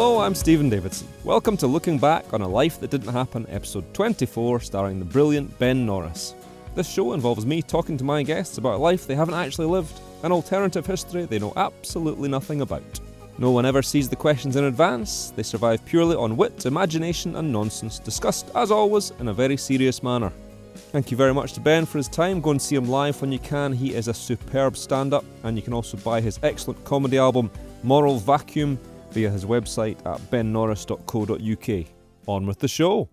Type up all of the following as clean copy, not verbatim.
Hello, I'm Stephen Davidson. Welcome to Looking Back on a Life That Didn't Happen, episode 24, starring the brilliant Ben Norris. This show involves me talking to my guests about a life they haven't actually lived, an alternative history they know absolutely nothing about. No one ever sees the questions in advance, they survive purely on wit, imagination and nonsense, discussed, as always, in a very serious manner. Thank you very much to Ben for his time. Go and see him live when you can. He is a superb stand-up, and you can also buy his excellent comedy album, Moral Vacuum, via his website at bennorris.co.uk. On with the show.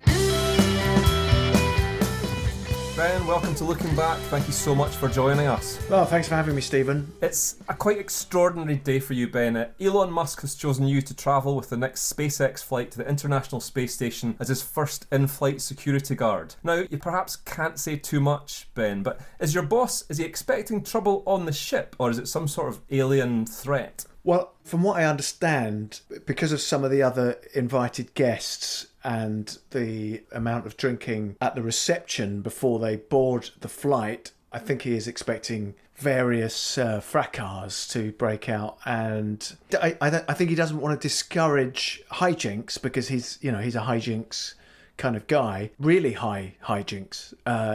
Ben, welcome to Looking Back. Thank you so much for joining us. Well, thanks for having me, Stephen. It's a quite extraordinary day for you, Ben. Elon Musk has chosen you to travel with the next SpaceX flight to the International Space Station as his first in-flight security guard. Now, you perhaps can't say too much, Ben, but is your boss, is he expecting trouble on the ship, or is it some sort of alien threat? Well, from what I understand, because of some of the other invited guests and the amount of drinking at the reception before they board the flight, I think he is expecting various fracas to break out, and I think he doesn't want to discourage hijinks because he's a hijinks kind of guy, really high hijinks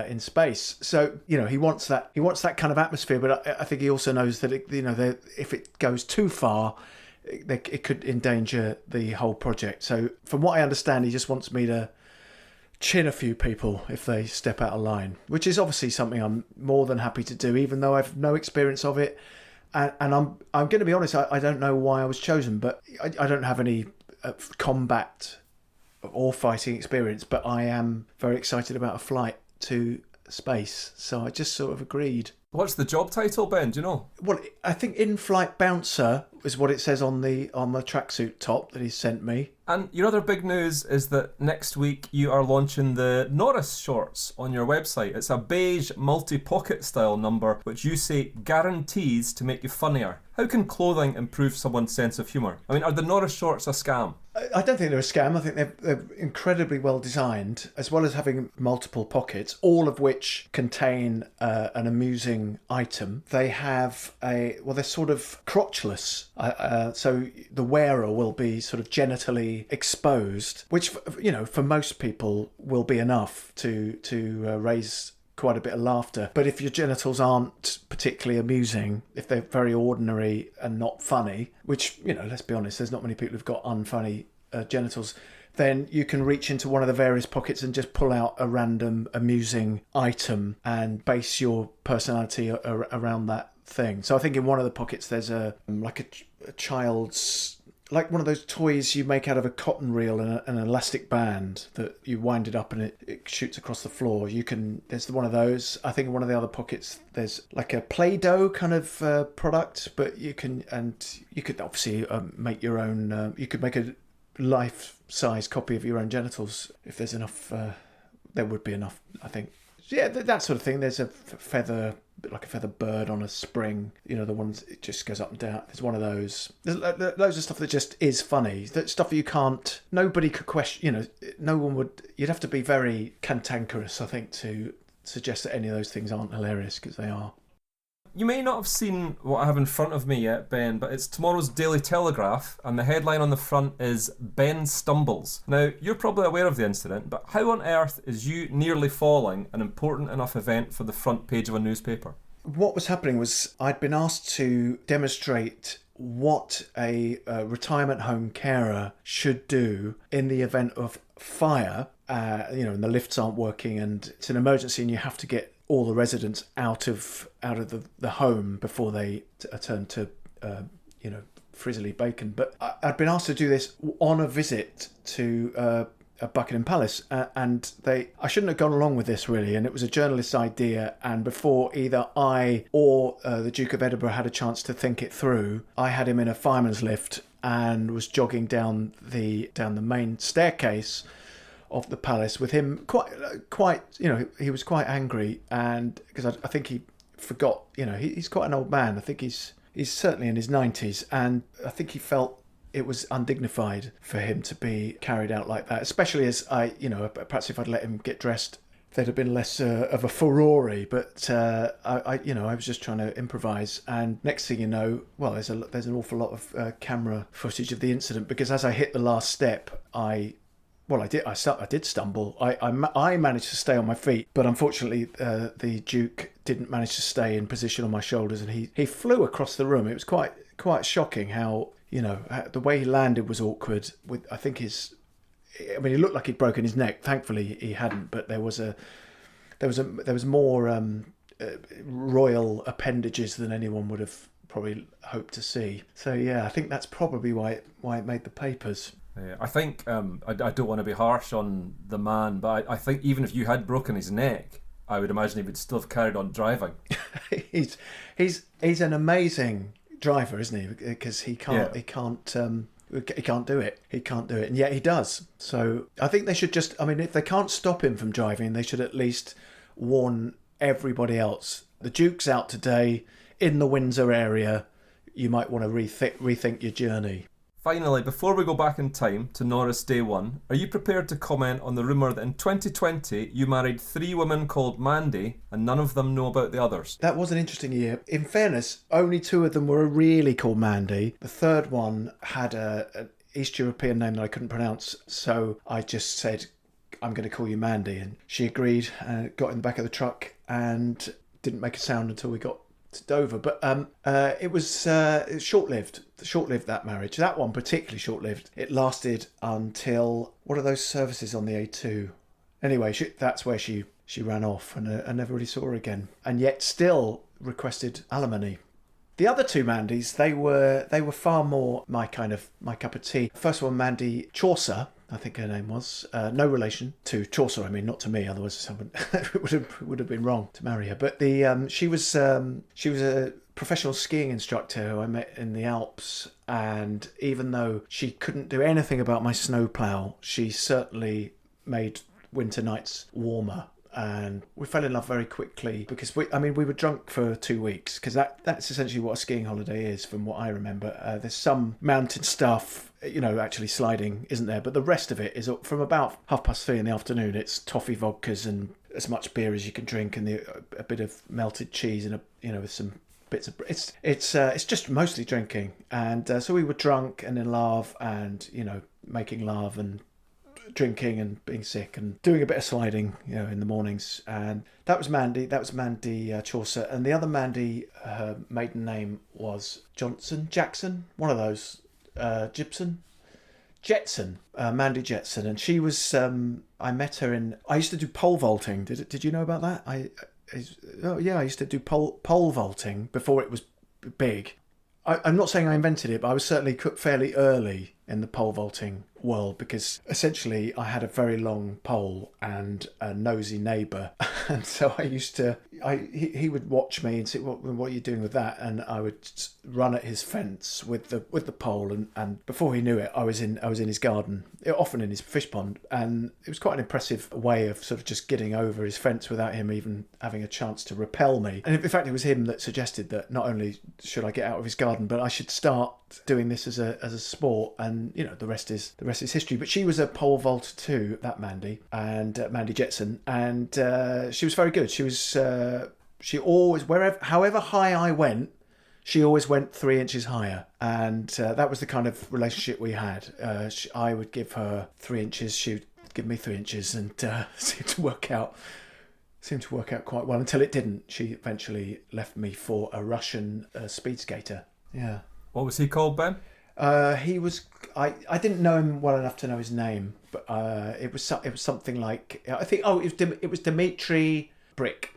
in space. So he wants that kind of atmosphere, but I think he also knows that if it goes too far, it could endanger the whole project. So from what I understand, he just wants me to chin a few people if they step out of line, which is obviously something I'm more than happy to do, even though I've no experience of it. And I'm going to be honest, I don't know why I was chosen, but I don't have any combat or fighting experience, but I am very excited about a flight to space, so I just sort of agreed. What's the job title, Ben? Do you know? Well, I think in-flight bouncer is what it says on the tracksuit top that he sent me. And your other big news is that next week you are launching the Norris shorts on your website. It's a beige multi-pocket style number which you say guarantees to make you funnier. How can clothing improve someone's sense of humour? I mean, are the Norris shorts a scam? I don't think they're a scam. I think they're incredibly well designed, as well as having multiple pockets, all of which contain an amusing item. They have they're sort of crotchless, so the wearer will be sort of genitally exposed, which for most people will be enough to raise quite a bit of laughter. But if your genitals aren't particularly amusing, if they're very ordinary and not funny, which let's be honest, there's not many people who've got unfunny genitals, then you can reach into one of the various pockets and just pull out a random amusing item and base your personality around that thing. So I think in one of the pockets there's a child's, like one of those toys you make out of a cotton reel and an elastic band that you wind it up and it shoots across the floor. There's one of those. I think in one of the other pockets there's like a Play-Doh kind of product, but you could obviously make your own. You could make a life-size copy of your own genitals if there's enough. There would be enough, I think. Yeah, that sort of thing. There's a feather, like a feather bird on a spring. The ones it just goes up and down. There's one of those. There's loads of stuff that just is funny. That stuff nobody could question. No one would. You'd have to be very cantankerous, I think, to suggest that any of those things aren't hilarious, because they are. You may not have seen what I have in front of me yet, Ben, but it's tomorrow's Daily Telegraph, and the headline on the front is Ben Stumbles. Now, you're probably aware of the incident, but how on earth is you nearly falling an important enough event for the front page of a newspaper? What was happening was I'd been asked to demonstrate what a retirement home carer should do in the event of fire, and the lifts aren't working and it's an emergency and you have to get all the residents out of the home before they turn to frizzly bacon. But I'd been asked to do this on a visit to Buckingham Palace, and I shouldn't have gone along with this really, and it was a journalist's idea, and before either I or the Duke of Edinburgh had a chance to think it through, I had him in a fireman's lift and was jogging down the main staircase of the palace with him quite he was quite angry, and because I think he forgot, he's quite an old man. I think he's certainly in his 90s, and I think he felt it was undignified for him to be carried out like that, especially as perhaps if I'd let him get dressed there'd have been less of a furore. But I was just trying to improvise, and next thing you know, well, there's an awful lot of camera footage of the incident, because as I hit the last step, I did stumble. I managed to stay on my feet, but unfortunately, the Duke didn't manage to stay in position on my shoulders, and he flew across the room. It was quite shocking how, the way he landed was awkward. He looked like he'd broken his neck. Thankfully, he hadn't, but there was more royal appendages than anyone would have probably hoped to see. So yeah, I think that's probably why it made the papers. Yeah, I think I don't want to be harsh on the man, but I think even if you had broken his neck, I would imagine he would still have carried on driving. he's an amazing driver, isn't he? Because he can't do it. He can't do it, and yet he does. So I think they should just. I mean, if they can't stop him from driving, they should at least warn everybody else. The Duke's out today in the Windsor area. You might want to rethink your journey. Finally, before we go back in time to Norris Day 1, are you prepared to comment on the rumour that in 2020 you married 3 women called Mandy and none of them know about the others? That was an interesting year. In fairness, only 2 of them were really called Mandy. The third one had an East European name that I couldn't pronounce, so I just said, I'm going to call you Mandy. And she agreed, got in the back of the truck and didn't make a sound until we got to Dover. But it was short-lived, that marriage. That one particularly short-lived. It lasted until, what are those services on the A2? Anyway, that's where she ran off, and I never really saw her again. And yet still requested alimony. The other 2 Mandys, they were far more my cup of tea. First one, Mandy Chaucer, I think her name was. No relation to Chaucer, not to me. Otherwise, it would have been wrong to marry her. But she was a professional skiing instructor who I met in the Alps, and even though she couldn't do anything about my snowplow, she certainly made winter nights warmer. And we fell in love very quickly because we were drunk for 2 weeks, because that's essentially what a skiing holiday is, from what I remember. There's some mountain stuff, actually sliding isn't there, but the rest of it is from about 3:30 in the afternoon. It's toffee vodkas and as much beer as you can drink, and a bit of melted cheese and with some bits of it's just mostly drinking. And so we were drunk and in love, and making love and drinking and being sick and doing a bit of sliding, in the mornings. And that was Mandy Chaucer. And the other Mandy, her maiden name was Jackson, one of those, Jetson, Mandy Jetson. And she was, I met her I used to do pole vaulting. Did you know about that? I used to do pole vaulting before it was big. I'm not saying I invented it, but I was certainly fairly early in the pole vaulting world, because essentially I had a very long pole and a nosy neighbour, and so he would watch me and say, what are you doing with that? And I would run at his fence with the pole, and before he knew it, I was in his garden, often in his fish pond, and it was quite an impressive way of sort of just getting over his fence without him even having a chance to repel me. And in fact, it was him that suggested that not only should I get out of his garden, but I should start doing this as a sport, and the rest is history. But she was a pole vaulter too, that Mandy, and Mandy Jetson, and she was very good. She always, however high I went, she always went 3 inches higher, and that was the kind of relationship we had. I would give her 3 inches, she would give me 3 inches, and seemed to work out quite well until it didn't. She eventually left me for a Russian speed skater. Yeah. What was he called, Ben? He was. I didn't know him well enough to know his name, but it was something like, I think. Oh, it was Dimitri Brick.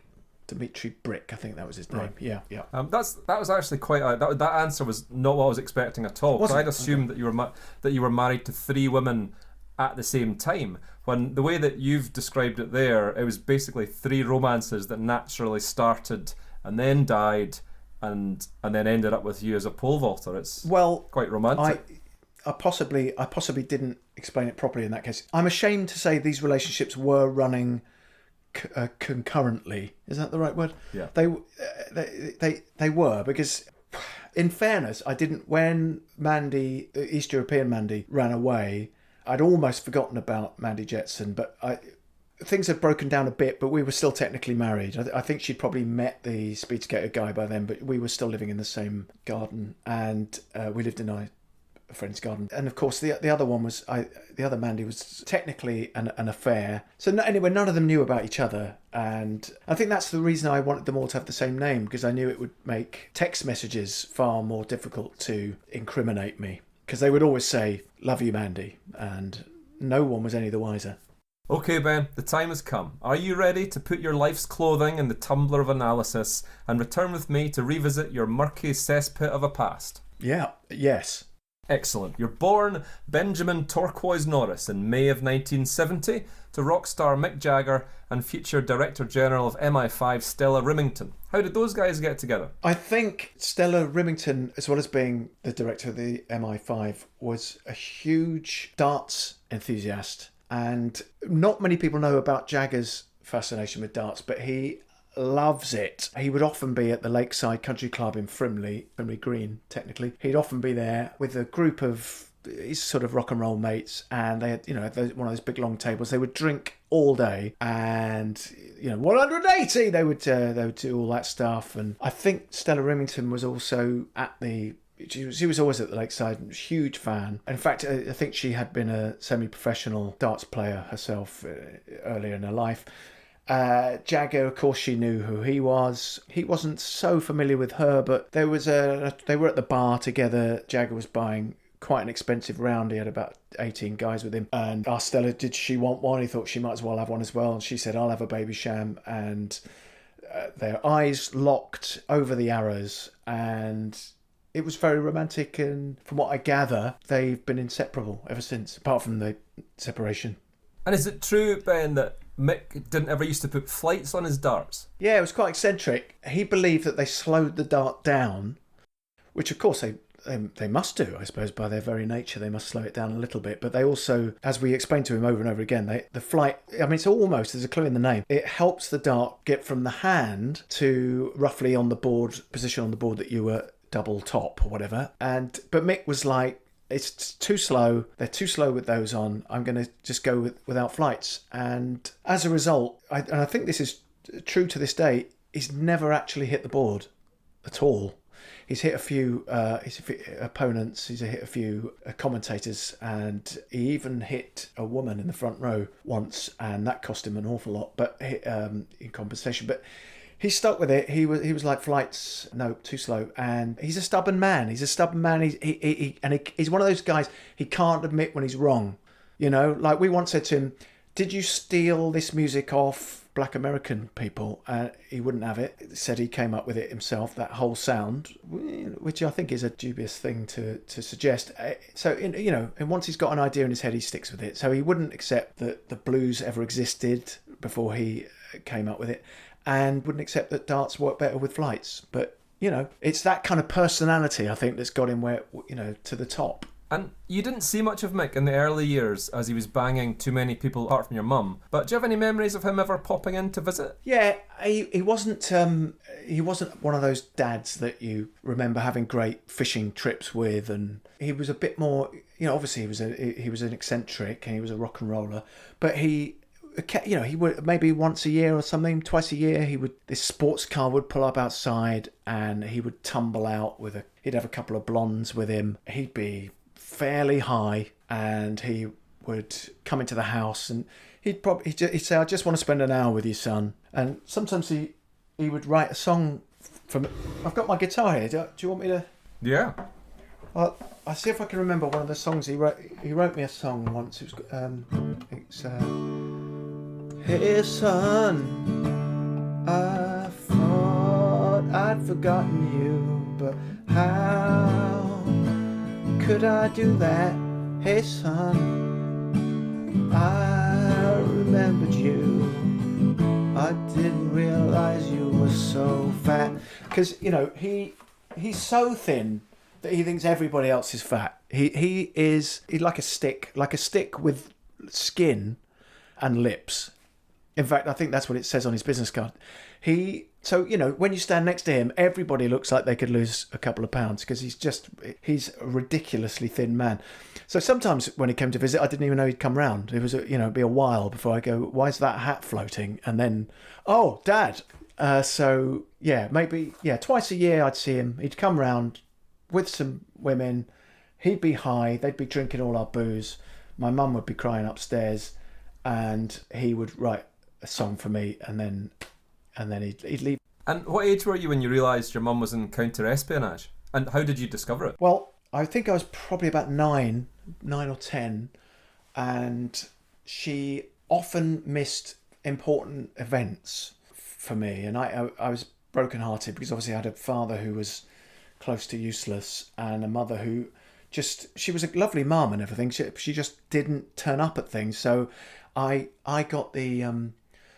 Dimitri Brick, I think that was his name. Right. Yeah. That was actually quite. That answer was not what I was expecting at all. I'd assumed that you were married to 3 women at the same time. When the way that you've described it there, it was basically 3 romances that naturally started and then died, and then ended up with you as a pole vaulter. It's quite romantic. I possibly didn't explain it properly in that case. I'm ashamed to say these relationships were running concurrently. Is that the right word? Yeah. They were, because in fairness, I didn't, when Mandy, East European Mandy, ran away, I'd almost forgotten about Mandy Jetson, but things had broken down a bit, but we were still technically married. I think she'd probably met the speed skater guy by then, but we were still living in the same garden, and we lived in a friend's garden. And of course, the other one was the other Mandy was technically an affair. So anyway, none of them knew about each other, and I think that's the reason I wanted them all to have the same name, because I knew it would make text messages far more difficult to incriminate me, because they would always say, "Love you, Mandy," and no one was any the wiser. Okay, Ben, the time has come. Are you ready to put your life's clothing in the tumbler of analysis and return with me to revisit your murky cesspit of a past? Yes. Excellent. You're born Benjamin Turquoise Norris in May of 1970 to rock star Mick Jagger and future Director General of MI5 Stella Rimington. How did those guys get together? I think Stella Rimington, as well as being the director of the MI5, was a huge darts enthusiast. And not many people know about Jagger's fascination with darts, but he loves it. He would often be at the Lakeside Country Club in Frimley Green, technically. He'd often be there with a group of his sort of rock and roll mates, and they had, one of those big long tables. They would drink all day, and 180. They would do all that stuff. And I think Stella Rimington was also at the. She was always at the Lakeside, huge fan. In fact, I think she had been a semi-professional darts player herself earlier in her life. Jagger, of course, she knew who he was. He wasn't so familiar with her, but they were at the bar together. Jagger was buying quite an expensive round. He had about 18 guys with him, and asked Stella, did she want one? He thought she might as well have one as well, and she said, I'll have a baby sham. And their eyes locked over the arrows, and it was very romantic, and from what I gather, they've been inseparable ever since, apart from the separation. And is it true, Ben, that Mick didn't ever used to put flights on his darts? Yeah, it was quite eccentric. He believed that they slowed the dart down, which of course they must do, I suppose, by their very nature. They must slow it down a little bit. But they also, as we explained to him over and over again, the flight, I mean, it's almost, there's a clue in the name, it helps the dart get from the hand to roughly on the board, position on the board that you were double top or whatever. But Mick was like, it's too slow. They're too slow with those on. I'm going to just go without flights. And as a result, I think this is true to this day, he's never actually hit the board at all. He's hit a few opponents, he's hit a few commentators, and he even hit a woman in the front row once, and that cost him an awful lot, but in compensation. But he stuck with it. He was like, flights, no, too slow. And he's a stubborn man. He's one of those guys, he can't admit when he's wrong. Like we once said to him, did you steal this music off Black American people? He wouldn't have it. He said he came up with it himself, that whole sound, which I think is a dubious thing to suggest. So, and once he's got an idea in his head, he sticks with it. So he wouldn't accept that the blues ever existed before he came up with it, and wouldn't accept that darts work better with flights. But, it's that kind of personality, I think, that's got him to the top. And you didn't see much of Mick in the early years as he was banging too many people apart from your mum. But do you have any memories of him ever popping in to visit? Yeah, he wasn't one of those dads that you remember having great fishing trips with, and he was a bit more, obviously he was an eccentric and he was a rock and roller, but he would maybe once a year or something, twice a year, this sports car would pull up outside and he would tumble out he'd have a couple of blondes with him. He'd be fairly high, and he would come into the house, and he'd say, I just want to spend an hour with you, son. And sometimes he would write a song from. I've got my guitar here. Do you want me to? Yeah. I'll see if I can remember one of the songs he wrote. He wrote me a song once. It's hey son, I thought I'd forgotten you, but how could I do that? Hey son, I remembered you. I didn't realise you were so fat. Because, he's so thin that he thinks everybody else is fat. He's like a stick with skin and lips. In fact, I think that's what it says on his business card. He So, when you stand next to him, everybody looks like they could lose a couple of pounds because he's a ridiculously thin man. So sometimes when he came to visit, I didn't even know he'd come round. It was, it'd be a while before I go, why is that hat floating? And then, oh, Dad. So, yeah, maybe, twice a year I'd see him. He'd come round with some women. He'd be high. They'd be drinking all our booze. My mum would be crying upstairs. And he would write a song for me and then he'd leave. And what age were you when you realised your mum was in counter-espionage? And how did you discover it? Well, I think I was probably about 9 or 10. And she often missed important events for me. And I was brokenhearted because obviously I had a father who was close to useless and a mother who she was a lovely mum and everything. She just didn't turn up at things. So I got the...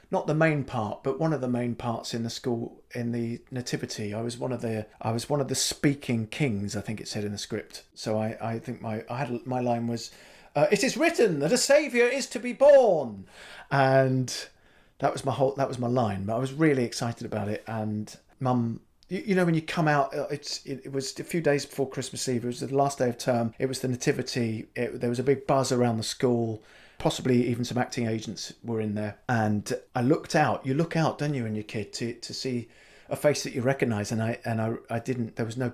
not the main part, but one of the main parts in the school in the nativity. I was one of the speaking kings, I think it said in the script. So I think my line was, "It is written that a saviour is to be born," and that was my line. But I was really excited about it. And Mum, when you come out, it was a few days before Christmas Eve. It was the last day of term. It was the nativity. There was a big buzz around the school. Possibly even some acting agents were in there. And I looked out. You look out, don't you, when you're a kid, to see a face that you recognise. And I didn't. There was no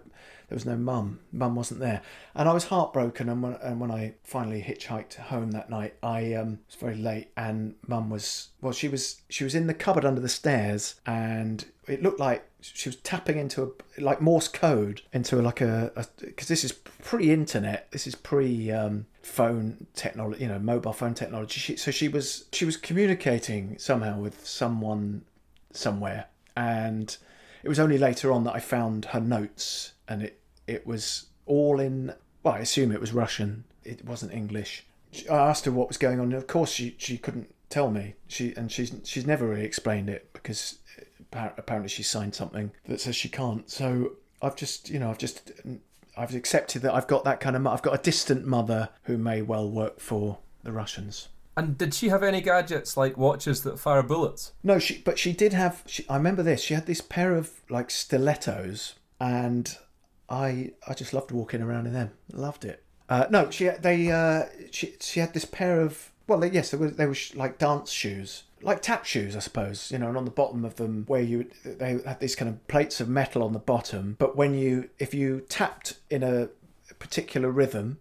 mum. Mum wasn't there. And I was heartbroken. And when I finally hitchhiked home that night, I was very late. And Mum was she was in the cupboard under the stairs, and it looked like she was tapping into like Morse code into because this is pre-internet. This is pre. Phone technology, mobile phone technology. So she was communicating somehow with someone somewhere, and it was only later on that I found her notes, and it was all in. Well, I assume it was Russian. It wasn't English. I asked her what was going on, and of course she couldn't tell me. She's never really explained it because apparently she signed something that says she can't. So I've accepted that I've got that kind of... I've got a distant mother who may well work for the Russians. And did she have any gadgets like watches that fire bullets? No, but she did have... I remember this. She had this pair of like stilettos, and I just loved walking around in them. Loved it. No, she had this pair of... Well, they were like dance shoes. Like tap shoes, I suppose, and on the bottom of them they had these kind of plates of metal on the bottom. But if you tapped in a particular rhythm,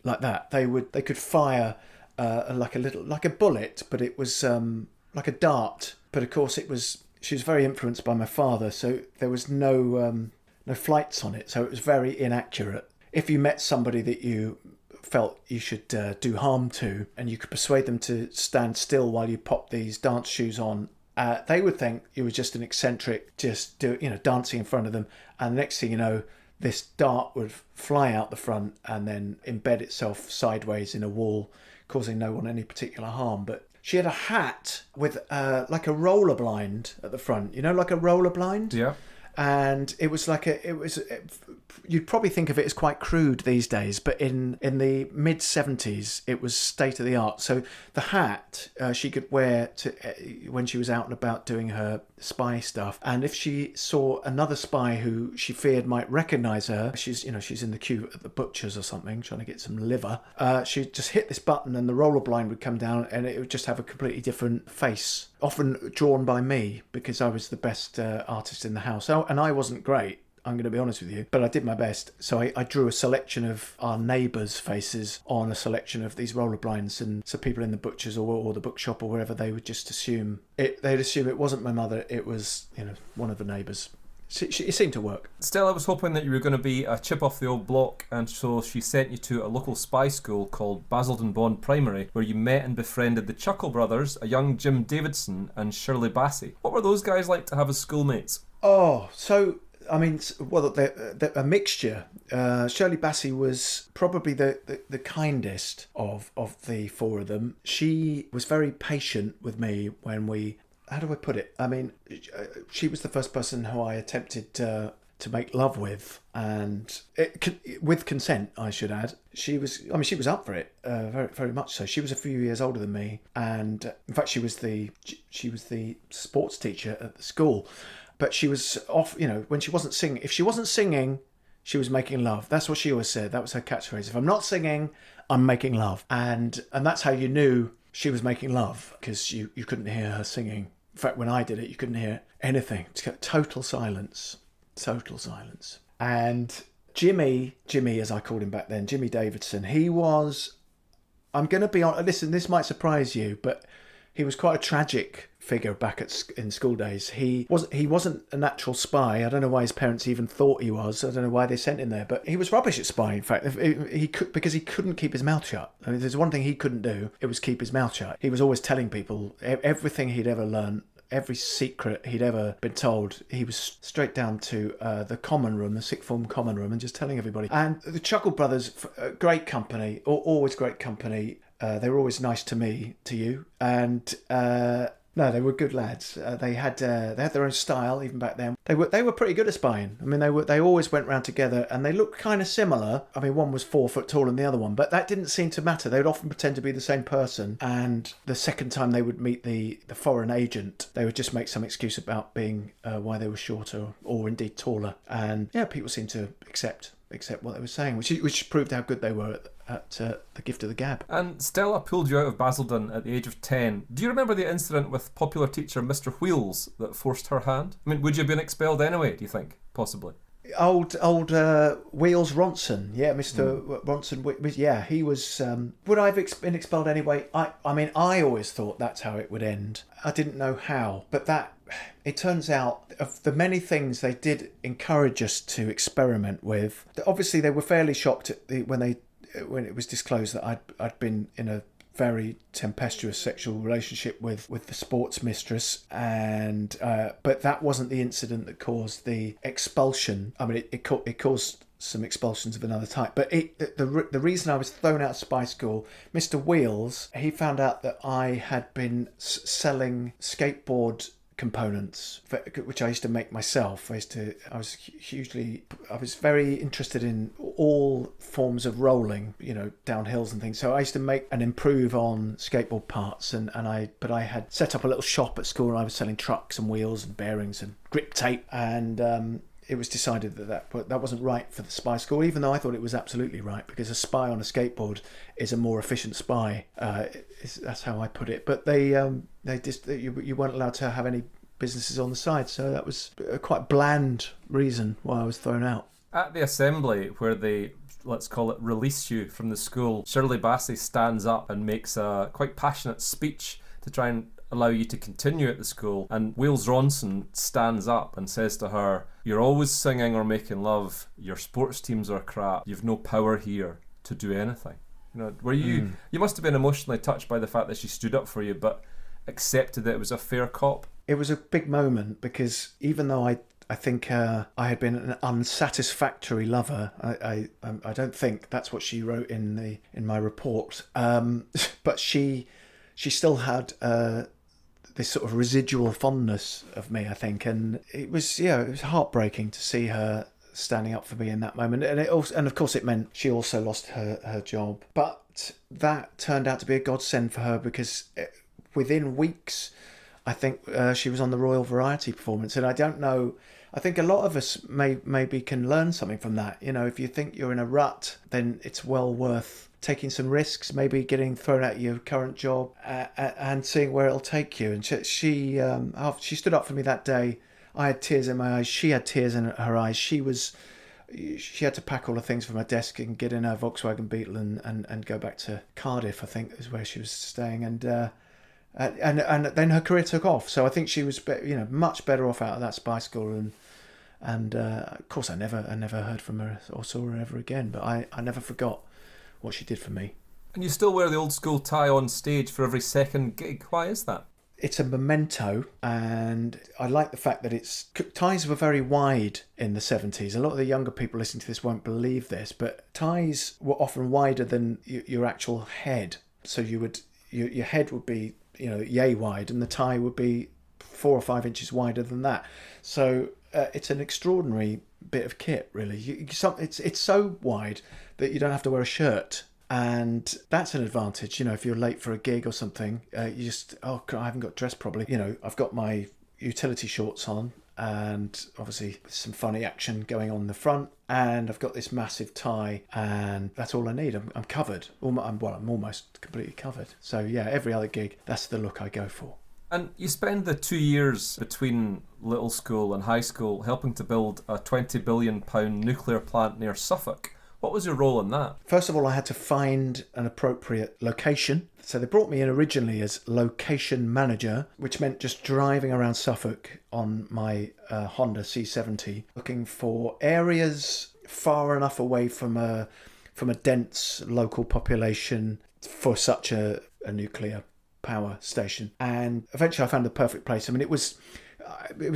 like that, they could fire like a bullet, but it was like a dart. But of course, she was very influenced by my father, so there was no flights on it, so it was very inaccurate. If you met somebody that you felt you should do harm to, and you could persuade them to stand still while you pop these dance shoes on, they would think you were just an eccentric, just dancing in front of them. And the next thing you know, this dart would fly out the front and then embed itself sideways in a wall, causing no one any particular harm. But she had a hat with like a roller blind at the front, like a roller blind. Yeah. And it was you'd probably think of it as quite crude these days, but in the mid-70s, it was state of the art. So the hat she could wear when she was out and about doing her spy stuff. And if she saw another spy who she feared might recognise her, she's in the queue at the butcher's or something, trying to get some liver, she'd just hit this button and the roller blind would come down and it would just have a completely different face, often drawn by me because I was the best artist in the house. And I wasn't great, I'm going to be honest with you, but I did my best. So I drew a selection of our neighbours' faces on a selection of these roller blinds, and so people in the butcher's or the bookshop or wherever, they would just assume it. They'd assume it wasn't my mother; it was one of the neighbours. It seemed to work. Stella was hoping that you were going to be a chip off the old block, and so she sent you to a local spy school called Basildon Bond Primary, where you met and befriended the Chuckle brothers, a young Jim Davidson and Shirley Bassey. What were those guys like to have as schoolmates? Oh, so... I mean, well, they're a mixture. Shirley Bassey was probably the kindest of the four of them. She was very patient with me when how do I put it? I mean, she was the first person who I attempted to to make love with, and with consent, I should add. She was up for it, very, very much so. She was a few years older than me, and in fact, she was the sports teacher at the school. But she was off, when she wasn't singing. If she wasn't singing, she was making love. That's what she always said. That was her catchphrase. If I'm not singing, I'm making love. And that's how you knew she was making love, because you couldn't hear her singing. In fact, when I did it, you couldn't hear anything. Total silence. Total silence. And Jimmy, as I called him back then, Jimmy Davidson, he was, I'm going to be honest, listen, this might surprise you, but he was quite a tragic figure back in school days. He wasn't a natural spy. I don't know why his parents even thought he was. I don't know why they sent him there, but he was rubbish at spying. In fact, because he couldn't keep his mouth shut. I mean, there's one thing he couldn't do. It was keep his mouth shut. He was always telling people everything he'd ever learned. Every secret he'd ever been told, he was straight down to the common room, the sixth form common room, and just telling everybody. And the Chuckle Brothers, great company, always great company. They were always nice to me, to you, and no, they were good lads. They had their own style even back then. They were pretty good at spying. I mean, they always went round together, and they looked kind of similar. I mean, one was 4 foot tall than the other one, but that didn't seem to matter. They would often pretend to be the same person, and the second time they would meet the foreign agent, they would just make some excuse about being why they were shorter or indeed taller. And yeah, people seemed to accept what they were saying, which proved how good they were at the gift of the gab. And Stella pulled you out of Basildon at the age of 10. Do you remember the incident with popular teacher Mr. Wheels that forced her hand? I mean, would you have been expelled anyway, do you think? Possibly. Old Wheels Ronson, yeah, Mr. Ronson, yeah, he was. Would I have been expelled anyway? I mean, I always thought that's how it would end. I didn't know how, but it turns out, of the many things they did encourage us to experiment with, obviously they were fairly shocked when it was disclosed that I'd been in a very tempestuous sexual relationship with the sports mistress, and but that wasn't the incident that caused the expulsion. I mean, it caused some expulsions of another type, but the reason I was thrown out of spy school, Mr. Wheels, he found out that I had been selling skateboard components, which I used to make myself. I was very interested in all forms of rolling, down hills and things. So I used to make and improve on skateboard parts, but I had set up a little shop at school, and I was selling trucks and wheels and bearings and grip tape, and it was decided that wasn't right for the spy school, even though I thought it was absolutely right, because a spy on a skateboard is a more efficient spy. That's how I put it. But you weren't allowed to have any businesses on the side, so that was a quite bland reason why I was thrown out. At the assembly where they, let's call it, release you from the school, Shirley Bassey stands up and makes a quite passionate speech to try and allow you to continue at the school, and Wheels Ronson stands up and says to her, "You're always singing or making love, your sports teams are crap, you've no power here to do anything." Were you must have been emotionally touched by the fact that she stood up for you, but accepted that it was a fair cop? It was a big moment, because even though I think I had been an unsatisfactory lover, I don't think that's what she wrote in my report, but she still had this sort of residual fondness of me, I think, and it was heartbreaking to see her standing up for me in that moment, and of course it meant she also lost her job, but that turned out to be a godsend for her, because within weeks, I think she was on the Royal Variety performance, and I don't know. I think a lot of us maybe can learn something from that. If you think you're in a rut, then it's well worth taking some risks, maybe getting thrown out of your current job and seeing where it'll take you. And she stood up for me that day. I had tears in my eyes. She had tears in her eyes. She had to pack all the things from her desk and get in her Volkswagen Beetle and go back to Cardiff, I think is where she was staying. And then her career took off. So I think she was much better off out of that spy school. And of course I never heard from her or saw her ever again. But I never forgot what she did for me. And you still wear the old school tie on stage for every second gig. Why is that? It's a memento, and I like the fact that ties were very wide in the 70s. A lot of the younger people listening to this won't believe this, but ties were often wider than your actual head. So your head would be yay wide, and the tie would be 4 or 5 inches wider than that. So it's an extraordinary bit of kit, really. It's so wide that you don't have to wear a shirt. And that's an advantage, if you're late for a gig or something, you just, oh, God, I haven't got dressed properly. I've got my utility shorts on, and obviously some funny action going on in the front, and I've got this massive tie, and that's all I need. I'm covered. I'm almost completely covered. So yeah, every other gig, that's the look I go for. And you spend the 2 years between little school and high school helping to build a £20 billion nuclear plant near Suffolk. What was your role in that? First of all, I had to find an appropriate location. So they brought me in originally as location manager, which meant just driving around Suffolk on my Honda C70, looking for areas far enough away from a dense local population for such a nuclear power station. And eventually I found the perfect place. I mean, it was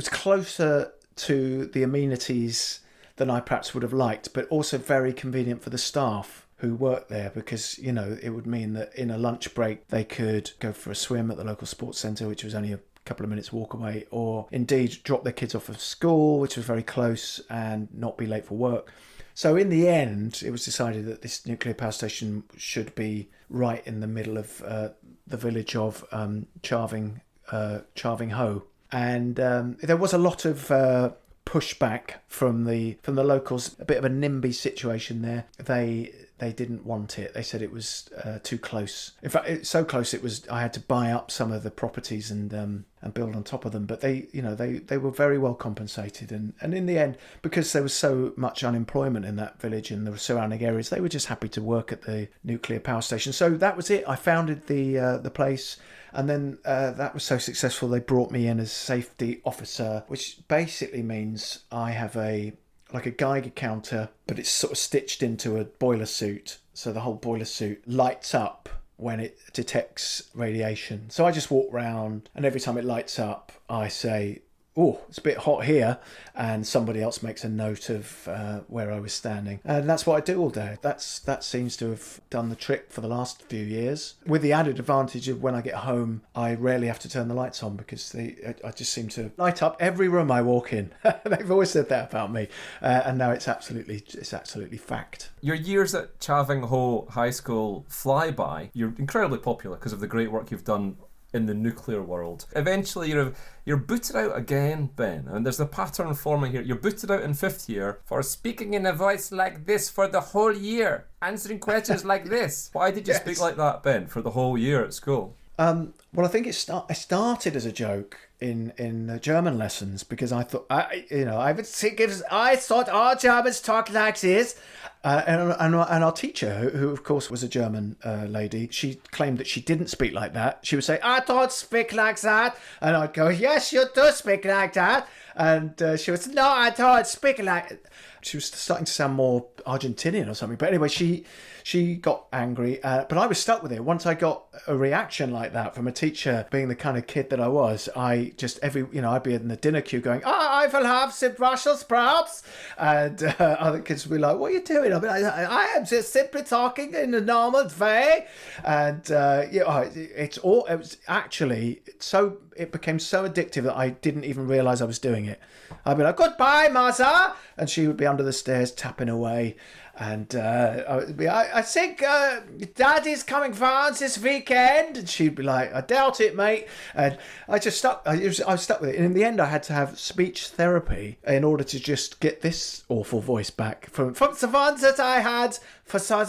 closer to the amenities than I perhaps would have liked, but also very convenient for the staff who worked there, because, it would mean that in a lunch break they could go for a swim at the local sports centre, which was only a couple of minutes walk away, or indeed drop their kids off of school, which was very close, and not be late for work. So in the end, it was decided that this nuclear power station should be right in the middle of the village of Charving Hoe. And there was a lot of pushback from the locals, a bit of a NIMBY situation there. They didn't want it. They said it was too close. In fact, it's so close I had to buy up some of the properties and build on top of them. But they were very well compensated, and in the end, because there was so much unemployment in that village and the surrounding areas, they were just happy to work at the nuclear power station. So that was it. I founded the place. And then that was so successful, they brought me in as safety officer, which basically means I have a Geiger counter, but it's sort of stitched into a boiler suit. So the whole boiler suit lights up when it detects radiation. So I just walk round, and every time it lights up, I say, oh, it's a bit hot here, and somebody else makes a note of where I was standing. And that's what I do all day. That seems to have done the trick for the last few years, with the added advantage of when I get home, I rarely have to turn the lights on, because I just seem to light up every room I walk in. They've always said that about me, and now it's absolutely fact. Your years at Chaving Ho High School fly by. You're incredibly popular because of the great work you've done in the nuclear world. Eventually you're booted out again, Ben, and there's a pattern forming here. You're booted out in 5th year for speaking in a voice like this for the whole year, answering questions like this. Why did you speak like that, Ben, for the whole year at school? Well, I think it started as a joke in German lessons, because I thought I thought all Germans talk like this, and our teacher, who of course was a German lady, she claimed that she didn't speak like that. She would say, "I don't speak like that," and I'd go, "Yes, you do speak like that," and she would say, "No, I don't speak like." She was starting to sound more Argentinian or something. But anyway, she got angry. But I was stuck with it. Once I got a reaction like that from a teacher, being the kind of kid that I was, I just I'd be in the dinner queue going, I will have some Brussels sprouts. And other kids would be like, what are you doing? I'd be like, I am just simply talking in a normal way. And it became so addictive that I didn't even realise I was doing it. I'd be like, goodbye, Mother. And she would be under the stairs tapping away. And I think Daddy's coming for us this weekend. And she'd be like, I doubt it, mate. And I just stuck. I was stuck with it. And in the end, I had to have speech therapy in order to just get this awful voice back from the ones that I had for so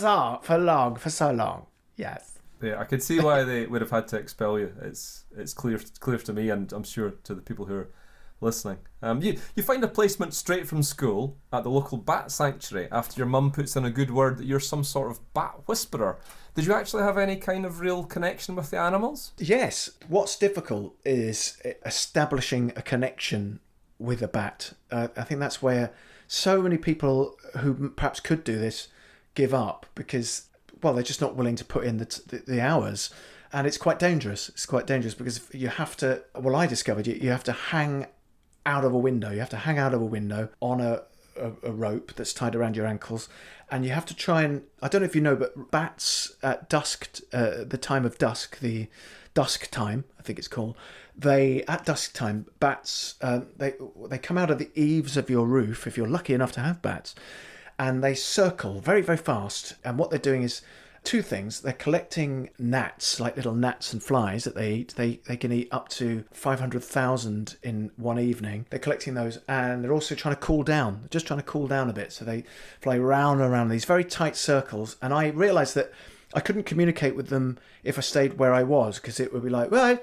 long. Yes. Yeah, I could see why they would have had to expel you. It's clear to me, and I'm sure to the people who are listening. You find a placement straight from school at the local bat sanctuary after your mum puts in a good word that you're some sort of bat whisperer. Did you actually have any kind of real connection with the animals? Yes. What's difficult is establishing a connection with a bat. I think that's where so many people who perhaps could do this give up, because, well, they're just not willing to put in the hours. And it's quite dangerous. It's quite dangerous because you have to, well, I discovered you have to hang out of a window. You have to hang out of a window on a a rope that's tied around your ankles, and you have to try and, I don't know if you know, but bats at dusk, the time of dusk, the dusk time, I think it's called, at dusk time, bats, they come out of the eaves of your roof, if you're lucky enough to have bats, and they circle very, very fast. And what they're doing is two things. They're collecting gnats, like little gnats and flies that they eat. They can eat up to 500,000 in one evening. They're collecting those, and they're also trying to cool down. They're just trying to cool down a bit. So they fly round and around these very tight circles. And I realised that I couldn't communicate with them if I stayed where I was, because it would be like, well,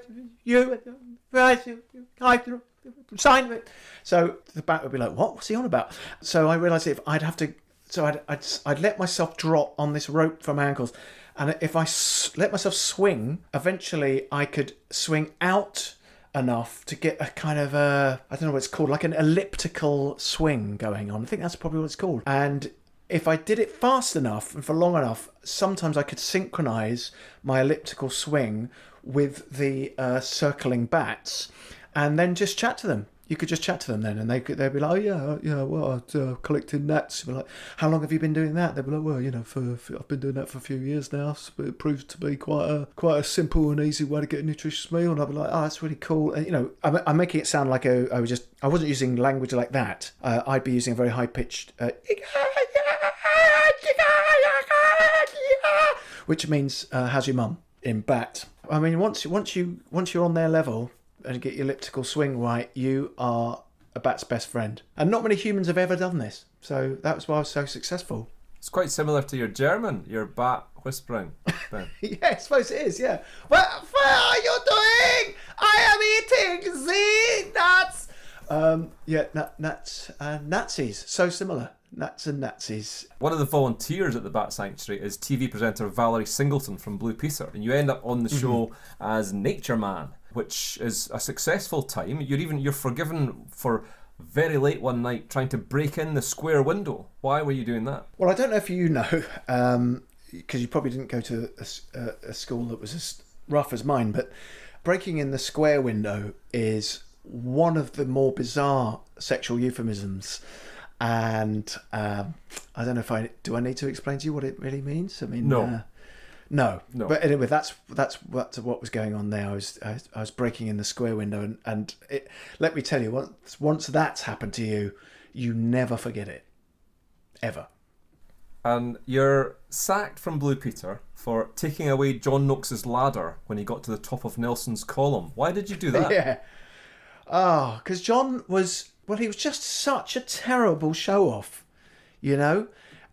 sign it. So the bat would be like, what's he on about? So I realised if I'd have to, so I'd let myself drop on this rope from my ankles, and if I let myself swing, eventually I could swing out enough to get a kind of I don't know what it's called, like an elliptical swing going on. I think that's probably what it's called. And if I did it fast enough and for long enough, sometimes I could synchronise my elliptical swing with the circling bats, and then just chat to them. You could just chat to them then, and they'd be like, oh yeah, well, collecting gnats. Like, how long have you been doing that? They'd be like, well, I've been doing that for a few years now. But it proves to be quite a simple and easy way to get a nutritious meal. And I'd be like, oh, that's really cool. And, I'm making it sound like I wasn't using language like that. I'd be using a very high pitched, which means how's your mum in bat. I mean, once you're on their level and get your elliptical swing right, you are a bat's best friend. And not many humans have ever done this. So that was why I was so successful. It's quite similar to your German, your bat whispering. Yeah, I suppose it is, yeah. What are you doing? I am eating the nuts. Nuts and Nazis. So similar. Nuts and Nazis. One of the volunteers at the Bat Sanctuary is TV presenter Valerie Singleton from Blue Peter. And you end up on the show as Nature Man, which is a successful time. You're forgiven for very late one night trying to break in the square window. Why were you doing that? Well, I don't know if you know, because you probably didn't go to a school that was as rough as mine, but breaking in the square window is one of the more bizarre sexual euphemisms. And I don't know if I need to explain to you what it really means. I mean, no. But anyway, that's what was going on there. I was breaking in the square window, and let me tell you, once that's happened to you, you never forget it, ever. And you're sacked from Blue Peter for taking away John Noakes's ladder when he got to the top of Nelson's column. Why did you do that? Yeah. Oh, because John was... Well, he was just such a terrible show-off, you know?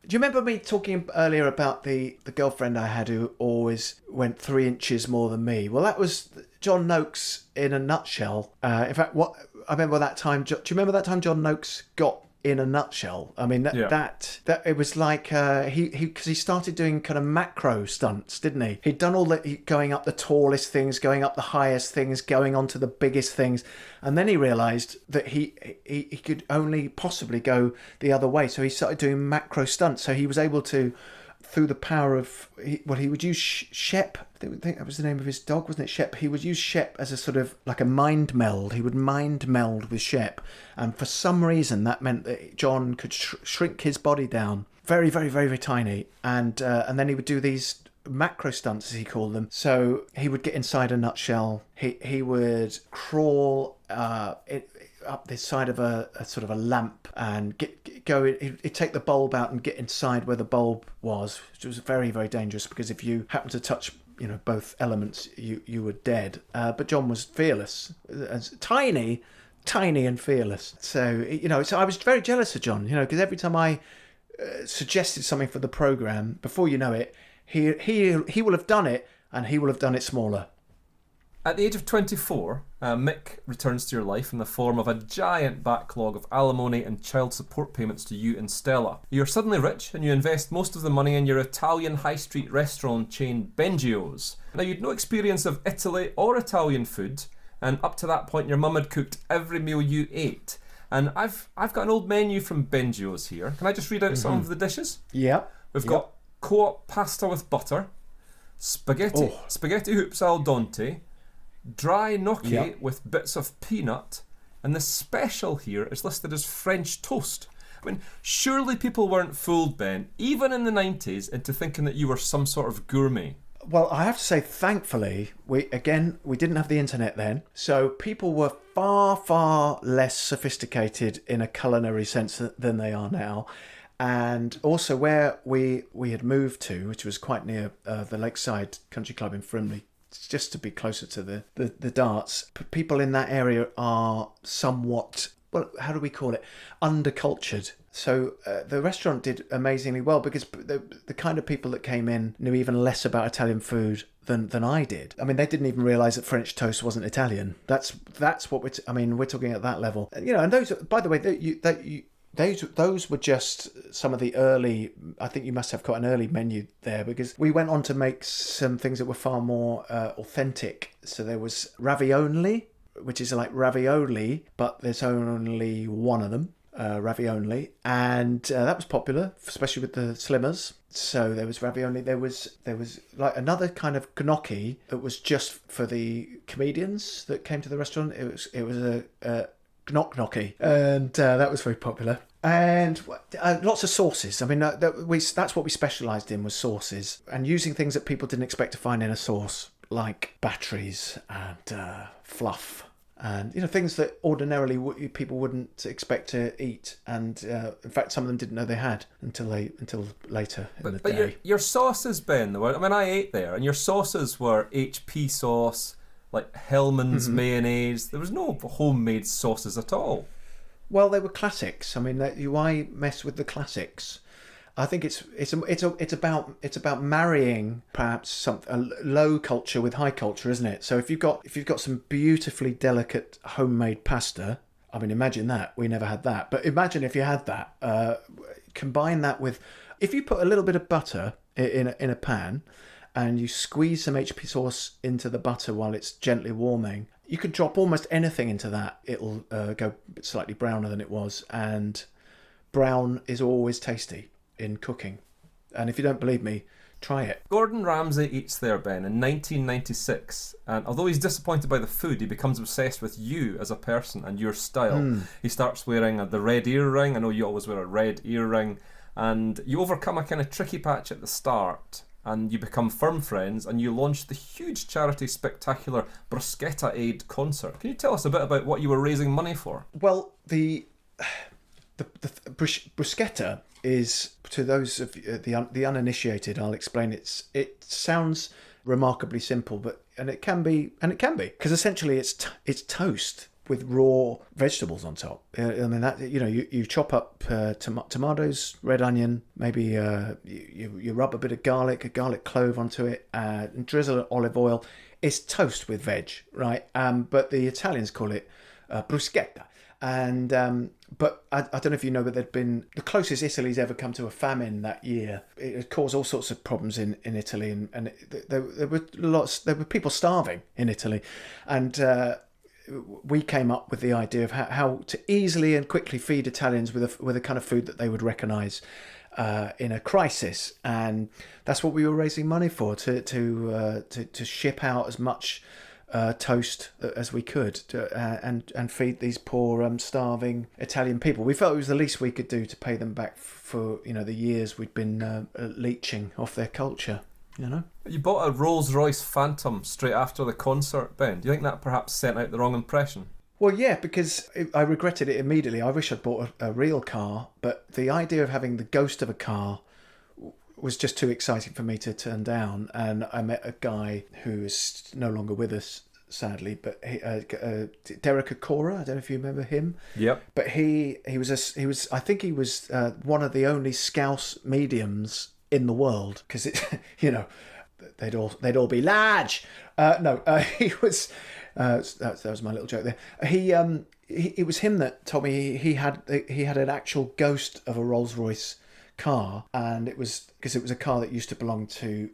Do you remember me talking earlier about the girlfriend I had who always went 3 inches more than me? Well, that was John Noakes in a nutshell. In fact, I remember that time... Do you remember that time John Noakes got in a nutshell? I mean, that it was like because he started doing kind of macro stunts, didn't he? He'd done all the going up the tallest things, going up the highest things, going on to the biggest things, and then he realised that he could only possibly go the other way. So he started doing macro stunts. So he was able to, through the power of he would use Shep. I think that was the name of his dog, wasn't it? Shep. He would use Shep as a sort of like a mind meld. He would mind meld with Shep, and for some reason that meant that John could shrink his body down very, very, very, very tiny, and then he would do these macro stunts, as he called them. So he would get inside a nutshell. He would crawl up the side of a sort of a lamp and he'd take the bulb out and get inside where the bulb was, which was very, very dangerous because if you happened to touch both elements, you were dead. But John was fearless, tiny and fearless. So so I was very jealous of John, because every time I suggested something for the program, before you know it, he will have done it, and he will have done it smaller. At the age of 24, Mick returns to your life in the form of a giant backlog of alimony and child support payments to you and Stella. You're suddenly rich and you invest most of the money in your Italian high street restaurant chain Benjios. Now, you'd no experience of Italy or Italian food, and up to that point your mum had cooked every meal you ate. And I've got an old menu from Benjios here. Can I just read out some of the dishes? Yeah. We've got co-op pasta with butter, spaghetti hoops al dente, dry gnocchi with bits of peanut, and the special here is listed as French toast. I mean, surely people weren't fooled, Ben, even in the 90s, into thinking that you were some sort of gourmet. Well, I have to say, thankfully, we didn't have the internet then, so people were far, far less sophisticated in a culinary sense than they are now. And also where we had moved to, which was quite near the Lakeside Country Club in Frimley, just to be closer to the darts, people in that area are somewhat, well, how do we call it, undercultured. So the restaurant did amazingly well because the kind of people that came in knew even less about Italian food than I did. I mean, they didn't even realise that French toast wasn't Italian. That's what we're talking at that level. You know, and those, by the way, those were just some of the early. I think you must have quite an early menu there because we went on to make some things that were far more authentic. So there was ravioli, which is like ravioli, but there's only one of them. Ravioli, and that was popular, especially with the slimmers. So there was ravioli. There was like another kind of gnocchi that was just for the comedians that came to the restaurant. It was a gnocchi, and that was very popular. And lots of sauces. I mean, that's what we specialised in, was sauces, and using things that people didn't expect to find in a sauce, like batteries and fluff. And, you know, things that ordinarily people wouldn't expect to eat. And, in fact, some of them didn't know they had until later in the day. But your sauces, Ben, I mean, I ate there, and your sauces were HP sauce, like Hellman's mayonnaise. There was no homemade sauces at all. Well, they were classics. I mean, why mess with the classics? I think it's about marrying perhaps a low culture with high culture, isn't it? So if you've got some beautifully delicate homemade pasta, I mean, imagine that. We never had that, but imagine if you had that. Combine that with, if you put a little bit of butter in a pan, and you squeeze some HP sauce into the butter while it's gently warming, you could drop almost anything into that. It'll go slightly browner than it was, and brown is always tasty in cooking. And if you don't believe me, try it. Gordon Ramsay eats there, Ben, in 1996, and although he's disappointed by the food, he becomes obsessed with you as a person and your style. He starts wearing the red earring. I know you always wear a red earring, and you overcome a kind of tricky patch at the start, and you become firm friends, and you launch the huge charity spectacular Bruschetta Aid concert. Can you tell us a bit about what you were raising money for? Well, the bruschetta is, to those of the uninitiated, I'll explain. It sounds remarkably simple, and it can be because essentially it's toast with raw vegetables on top. I mean, that, you know, you chop up tomatoes, red onion, maybe you rub a bit of garlic, a garlic clove onto it, and drizzle olive oil. It's toast with veg, right? But the Italians call it bruschetta. And but I don't know if you know, but there'd been the closest Italy's ever come to a famine that year. It had caused all sorts of problems in Italy, and there were people starving in Italy, and we came up with the idea of how to easily and quickly feed Italians with a kind of food that they would recognise in a crisis, and that's what we were raising money for, to ship out as much toast as we could and feed these poor starving Italian people. We felt it was the least we could do to pay them back for, you know, the years we'd been leeching off their culture. You know, you bought a Rolls-Royce Phantom straight after the concert, Ben. Do you think that perhaps sent out the wrong impression? Well, yeah, because I regretted it immediately. I wish I'd bought a real car, but the idea of having the ghost of a car was just too exciting for me to turn down. And I met a guy who is no longer with us, sadly, but Derek Acora. I don't know if you remember him. Yep. But he was I think he was one of the only Scouse mediums in the world, because you know, they'd all be large. He was. That was my little joke there. It was him that told me he had an actual ghost of a Rolls-Royce car, and it was because it was a car that used to belong to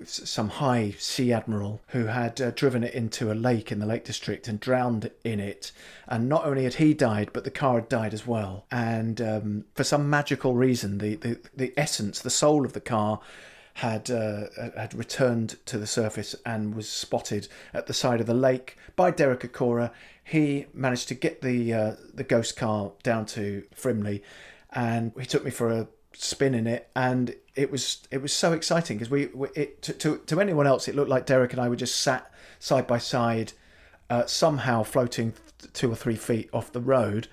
some high sea admiral who had driven it into a lake in the Lake District and drowned in it. And not only had he died, but the car had died as well. And for some magical reason, the essence, the soul of the car had returned to the surface and was spotted at the side of the lake by Derek Acora. He managed to get the ghost car down to Frimley, and he took me for a spin in it, and it was so exciting because to anyone else it looked like Derek and I were just sat side by side, somehow floating 2 or 3 feet off the road,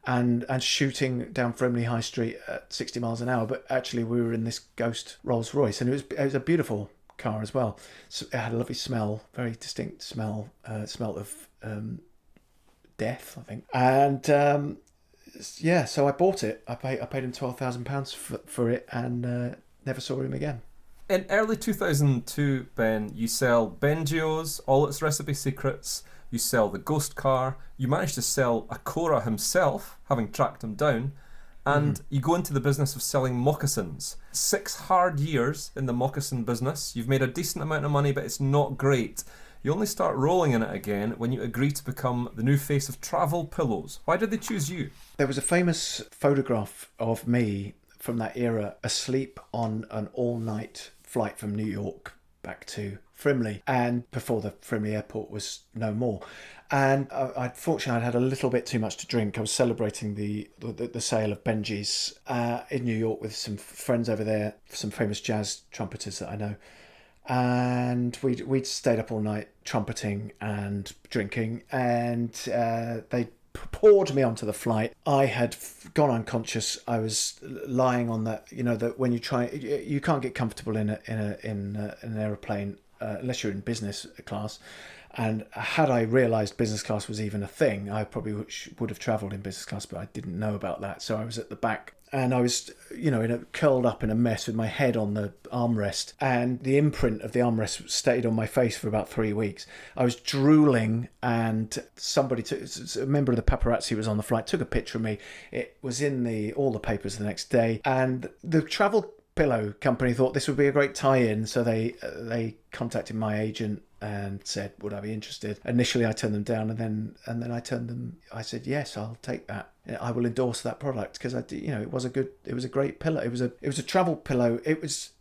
and shooting down Frimley High Street at 60 miles an hour. But actually we were in this ghost Rolls Royce, and it was a beautiful car as well. So it had a lovely smell, very distinct smell, smell of death, I think. And yeah, so I bought it. I paid him £12,000 for it, and never saw him again. In early 2002, Ben, you sell Benjios, all its recipe secrets. You sell the ghost car. You manage to sell Acora himself, having tracked him down. And you go into the business of selling moccasins. 6 hard years in the moccasin business. You've made a decent amount of money, but it's not great. You only start rolling in it again when you agree to become the new face of travel pillows. Why did they choose you? There was a famous photograph of me from that era asleep on an all-night flight from New York back to Frimley, and before the Frimley airport was no more. And unfortunately, I'd had a little bit too much to drink. I was celebrating the sale of Benjios in New York with some friends over there, some famous jazz trumpeters that I know. And we'd stayed up all night trumpeting and drinking, and they poured me onto the flight. I had gone unconscious. I was lying on that, that when you can't get comfortable in an aeroplane unless you're in business class. And had I realised business class was even a thing, I probably would have travelled in business class, but I didn't know about that. So I was at the back, and I was, curled up in a mess with my head on the armrest, and the imprint of the armrest stayed on my face for about 3 weeks. I was drooling, and a member of the paparazzi was on the flight, took a picture of me. It was in all the papers the next day, and the travel pillow company thought this would be a great tie-in, so they contacted my agent and said, would I be interested? Initially I turned them down, and then I said, yes, I'll take that. I will endorse that product, because it was a great pillow. It was a travel pillow. It was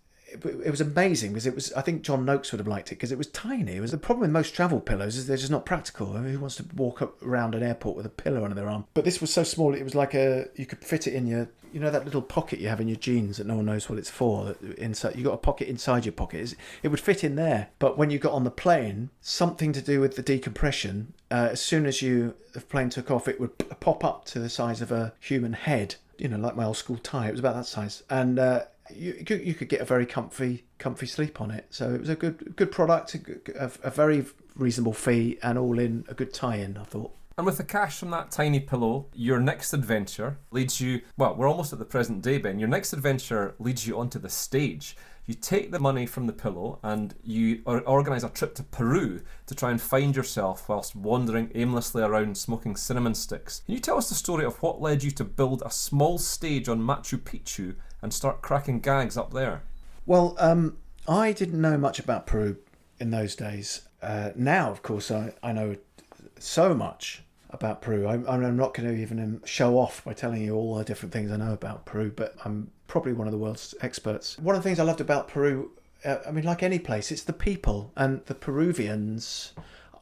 amazing, because I think John Noakes would have liked it, because it was tiny. The problem with most travel pillows is they're just not practical. I mean, who wants to walk up around an airport with a pillow under their arm? But this was so small, it was like you could fit it in your, that little pocket you have in your jeans that no one knows what it's for. Inside, you got a pocket inside your pocket. It would fit in there. But when you got on the plane, something to do with the decompression, as soon as the plane took off, it would pop up to the size of a human head. Like my old school tie. It was about that size, and you could get a very comfy sleep on it. So it was a good product, a very reasonable fee, and all in a good tie-in, I thought. And with the cash from that tiny pillow, your next adventure leads you, well, we're almost at the present day, Ben. Your next adventure leads you onto the stage. You take the money from the pillow and you organise a trip to Peru to try and find yourself whilst wandering aimlessly around smoking cinnamon sticks. Can you tell us the story of what led you to build a small stage on Machu Picchu and start cracking gags up there? Well, I didn't know much about Peru in those days. Now, of course, I know so much about Peru. I'm not going to even show off by telling you all the different things I know about Peru, but I'm probably one of the world's experts. One of the things I loved about Peru, like any place, it's the people, and the Peruvians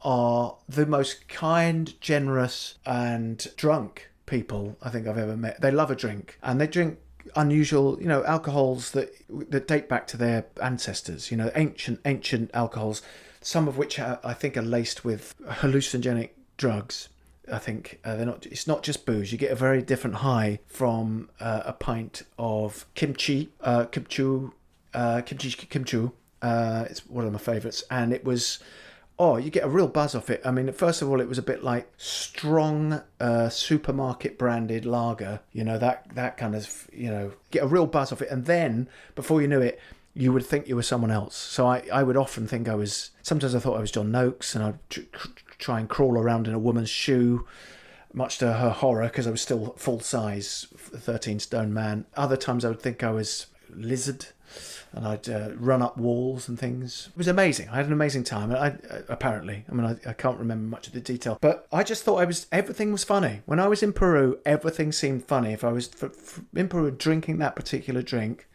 are the most kind, generous, and drunk people I think I've ever met. They love a drink, and they drink unusual, alcohols that date back to their ancestors, ancient alcohols, some of which I think are laced with hallucinogenic drugs. I think it's not just booze. You get a very different high from a pint of kimchi. Kimchi. It's one of my favourites, and it was. Oh, you get a real buzz off it. I mean, first of all, it was a bit like strong supermarket branded lager. That kind of, get a real buzz off it. And then, before you knew it, you would think you were someone else. So I would often think sometimes I thought I was John Noakes, and I'd try and crawl around in a woman's shoe, much to her horror, because I was still full size, 13 stone man. Other times I would think I was Lizard, and I'd run up walls and things. It was amazing. I had an amazing time. I can't remember much of the detail, but I just thought everything was funny. When I was in Peru, everything seemed funny. If I was in Peru drinking that particular drink,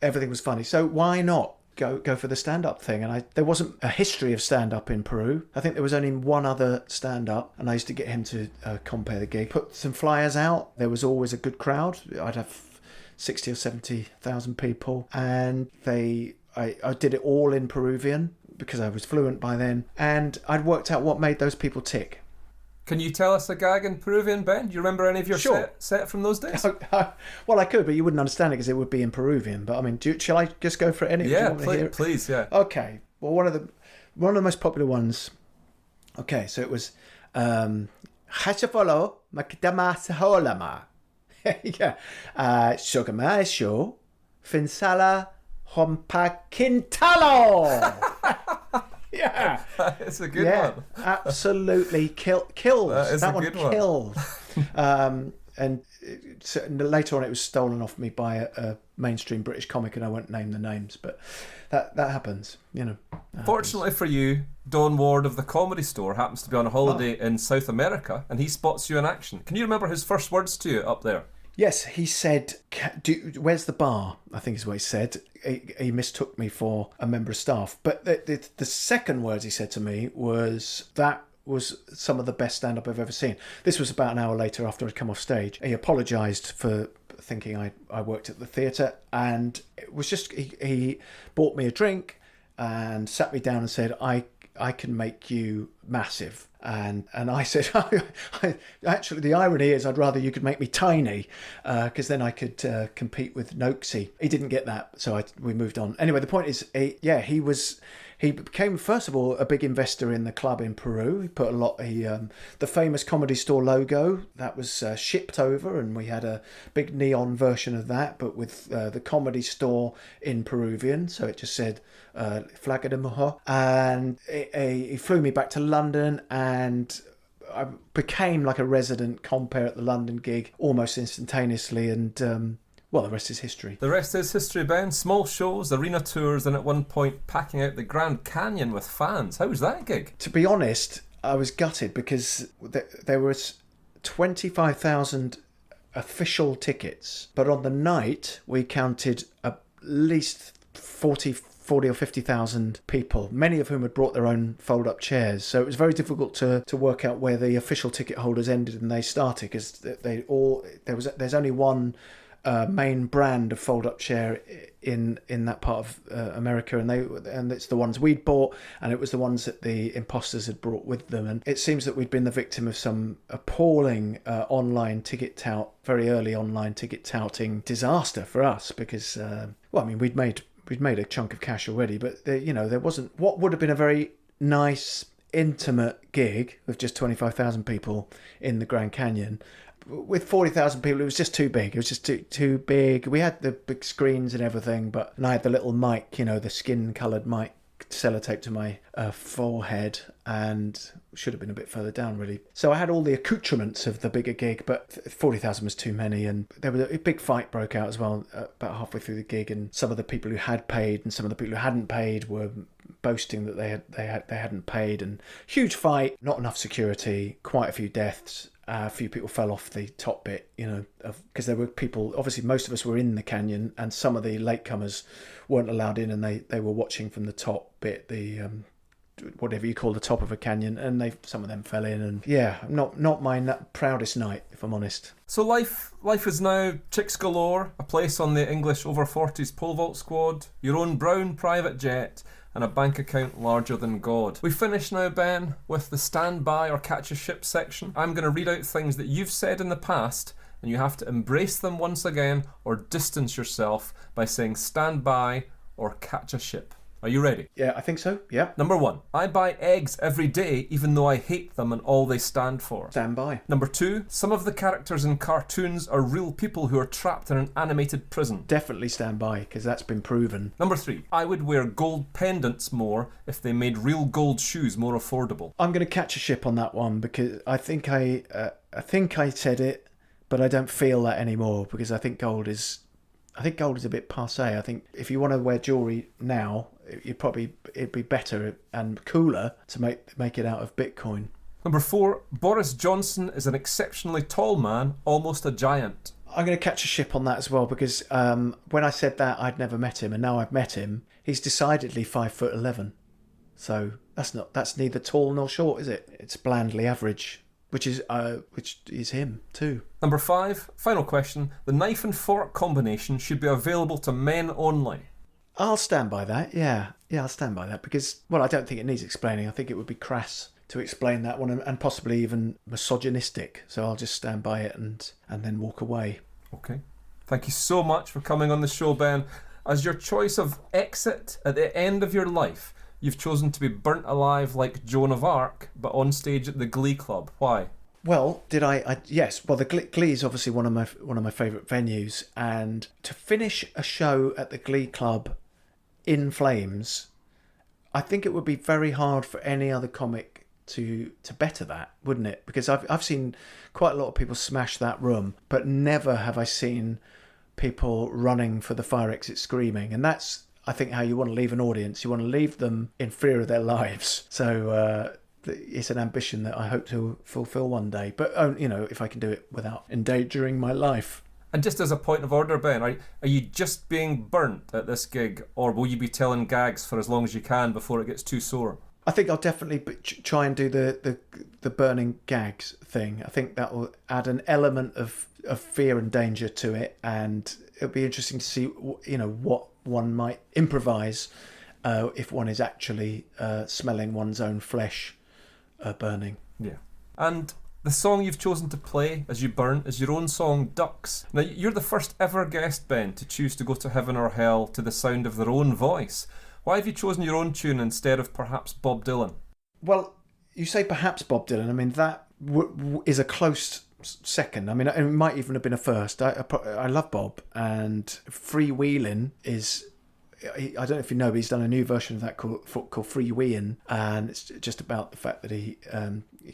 everything was funny. So why not go for the stand-up thing? And there wasn't a history of stand-up in Peru. I think there was only one other stand-up, and I used to get him to compare the gig. Put some flyers out. There was always a good crowd. I'd have 60 or 70,000 people, and I did it all in Peruvian because I was fluent by then, and I'd worked out what made those people tick. Can you tell us a gag in Peruvian, Ben? Do you remember any of your set from those days? Well, I could, but you wouldn't understand it because it would be in Peruvian. But I mean, shall I just go for any? Yeah, please, yeah. Okay. Well, one of the most popular ones. Okay, so it was Hachafolo Makitama Saholama. Yeah. Shogama Sho Finsala Hompa Quintalo. Yeah, it's a good one. Absolutely kills. That one kills. And later on, it was stolen off me by a mainstream British comic, and I won't name the names, but that happens. Fortunately for you, Don Ward of the Comedy Store happens to be on a holiday in South America, and he spots you in action. Can you remember his first words to you up there? Yes, he said, "Where's the bar?" I think is what he said. He mistook me for a member of staff. But the second words he said to me was, "That was some of the best stand-up I've ever seen." This was about an hour later after I'd come off stage. He apologised for thinking I worked at the theatre, and it was just he bought me a drink and sat me down and said, I can make you massive. And I said, actually, the irony is I'd rather you could make me tiny, because then I could compete with Noxie. He didn't get that, so we moved on. Anyway, the point is, he became, first of all, a big investor in the club in Peru. He put the famous Comedy Store logo, that was shipped over, and we had a big neon version of that, but with the Comedy Store in Peruvian, so it just said Flaga de Mujer. And he flew me back to London, and I became like a resident compere at the London gig almost instantaneously, and well, the rest is history. The rest is history, Ben. Small shows, arena tours, and at one point packing out the Grand Canyon with fans. How was that gig? To be honest, I was gutted because there was 25,000 official tickets, but on the night we counted at least 40 or 50,000 people, many of whom had brought their own fold-up chairs. So it was very difficult to work out where the official ticket holders ended and they started, because there's only one main brand of fold-up chair in that part of America, and it's the ones we'd bought, and it was the ones that the imposters had brought with them. And it seems that we'd been the victim of some appalling very early online ticket touting disaster for us, because we'd made a chunk of cash already, but there wasn't what would have been a very nice, intimate gig with just 25,000 people in the Grand Canyon. With 40,000 people, it was just too big. It was just too big. We had the big screens and everything, and I had the little mic, the skin-coloured mic, sellotaped to my forehead, and should have been a bit further down, really. So I had all the accoutrements of the bigger gig, but 40,000 was too many, and there was a big fight broke out as well about halfway through the gig, and some of the people who had paid and some of the people who hadn't paid were boasting that they hadn't paid, and huge fight, not enough security, quite a few deaths. A few people fell off the top bit, because there were people, obviously most of us were in the canyon, and some of the latecomers weren't allowed in, and they were watching from the top bit, the whatever you call the top of a canyon, and some of them fell in, and not my proudest night, if I'm honest. So life is now chicks galore, a place on the English over 40s pole vault squad, your own brown private jet, and a bank account larger than God. We finish now, Ben, with the stand by or catch a ship section. I'm going to read out things that you've said in the past, and you have to embrace them once again or distance yourself by saying stand by or catch a ship. Are you ready? Yeah, I think so. Yeah. Number 1. I buy eggs every day even though I hate them and all they stand for. Stand by. Number 2. Some of the characters in cartoons are real people who are trapped in an animated prison. Definitely stand by, because that's been proven. Number 3. I would wear gold pendants more if they made real gold shoes more affordable. I'm going to catch a ship on that one, because I think I said it, but I don't feel that anymore, because I think gold is a bit passé. I think if you want to wear jewellery now, it'd be better and cooler to make it out of Bitcoin. Number 4, Boris Johnson is an exceptionally tall man, almost a giant. I'm going to catch a ship on that as well, because when I said that I'd never met him, and now I've met him, he's decidedly 5'11". So that's neither tall nor short, is it? It's blandly average, which is him too. Number 5, final question. The knife and fork combination should be available to men only. I'll stand by that. Yeah, I'll stand by that, because, well, I don't think it needs explaining. I think it would be crass to explain that one, and possibly even misogynistic. So I'll just stand by it and then walk away. Okay. Thank you so much for coming on the show, Ben. As your choice of exit at the end of your life, you've chosen to be burnt alive like Joan of Arc, but on stage at the Glee Club. Why? Well, yes. Well, the Glee is obviously one of my favourite venues, and to finish a show at the Glee Club in flames, I think it would be very hard for any other comic to better that, wouldn't it? Because I've seen quite a lot of people smash that room, but never have I seen people running for the fire exit screaming. And that's, I think, how you want to leave an audience. You want to leave them in fear of their lives. So it's an ambition that I hope to fulfill one day. But if I can do it without endangering my life. And just as a point of order, Ben, are you just being burnt at this gig, or will you be telling gags for as long as you can before it gets too sore? I think I'll definitely try and do the burning gags thing. I think that will add an element of fear and danger to it, and it'll be interesting to see what one might improvise if one is actually smelling one's own flesh burning. Yeah. And the song you've chosen to play as you burn is your own song, Ducks. Now, you're the first ever guest, Ben, to choose to go to heaven or hell to the sound of their own voice. Why have you chosen your own tune instead of perhaps Bob Dylan? Well, you say perhaps Bob Dylan. I mean, that is a close second. I mean, it might even have been a first. I love Bob, and Freewheelin' is... I don't know if you know, but he's done a new version of that called Freewheelin', and it's just about the fact that he